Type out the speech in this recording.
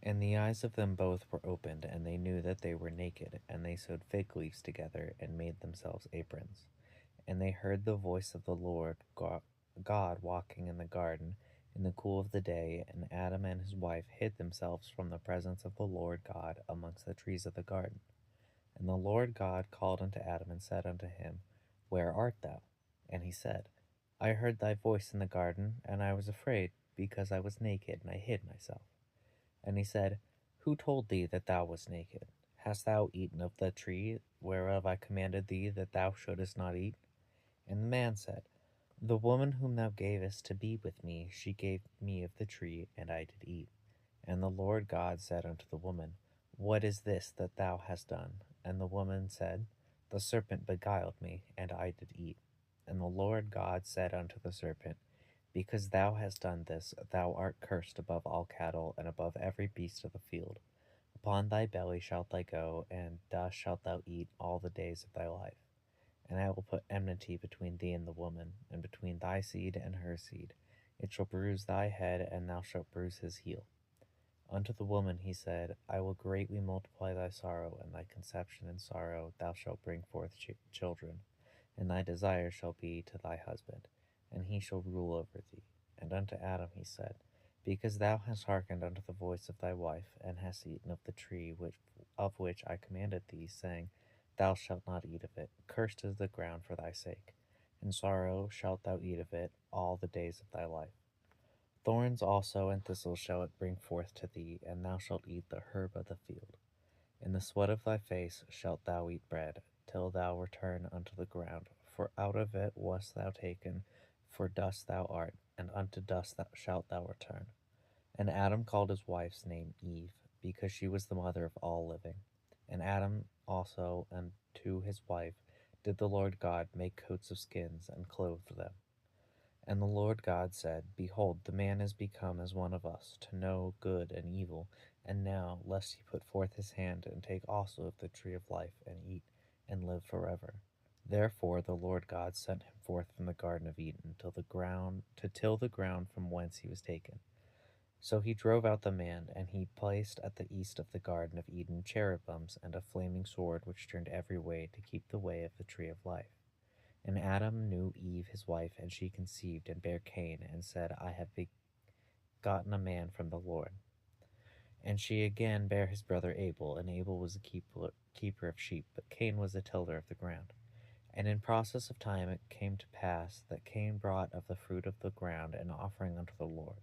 And the eyes of them both were opened, and they knew that they were naked, and they sewed fig leaves together and made themselves aprons. And they heard the voice of the Lord God walking in the garden in the cool of the day, and Adam and his wife hid themselves from the presence of the Lord God amongst the trees of the garden. And the Lord God called unto Adam and said unto him, Where art thou? And he said, I heard thy voice in the garden, and I was afraid, because I was naked, and I hid myself. And he said, Who told thee that thou wast naked? Hast thou eaten of the tree whereof I commanded thee that thou shouldest not eat? And the man said, The woman whom thou gavest to be with me, she gave me of the tree, and I did eat. And the Lord God said unto the woman, What is this that thou hast done? And the woman said, The serpent beguiled me, and I did eat. And the Lord God said unto the serpent, Because thou hast done this, thou art cursed above all cattle, and above every beast of the field. Upon thy belly shalt thou go, and dust shalt thou eat all the days of thy life. And I will put enmity between thee and the woman, and between thy seed and her seed. It shall bruise thy head, and thou shalt bruise his heel. Unto the woman he said, I will greatly multiply thy sorrow, and thy conception in sorrow thou shalt bring forth children. And thy desire shall be to thy husband, and he shall rule over thee. And unto Adam he said, Because thou hast hearkened unto the voice of thy wife, and hast eaten of the tree of which I commanded thee, saying, Thou shalt not eat of it. Cursed is the ground for thy sake. In sorrow shalt thou eat of it all the days of thy life. Thorns also and thistles shall it bring forth to thee, and thou shalt eat the herb of the field. In the sweat of thy face shalt thou eat bread, till thou return unto the ground, for out of it wast thou taken, for dust thou art, and unto dust shalt thou return. And Adam called his wife's name Eve, because she was the mother of all living. And Adam also unto his wife did the Lord God make coats of skins, and clothed them. And the Lord God said, Behold, the man is become as one of us, to know good and evil. And now, lest he put forth his hand, and take also of the tree of life, and eat, and live forever. Therefore the Lord God sent him forth from the garden of Eden to till the ground from whence he was taken. So he drove out the man, and he placed at the east of the garden of Eden cherubims and a flaming sword which turned every way to keep the way of the tree of life. And Adam knew Eve his wife, and she conceived and bare Cain, and said, I have begotten a man from the Lord. And she again bare his brother Abel, and Abel was a keeper of sheep, but Cain was a tiller of the ground. And in process of time it came to pass that Cain brought of the fruit of the ground an offering unto the Lord.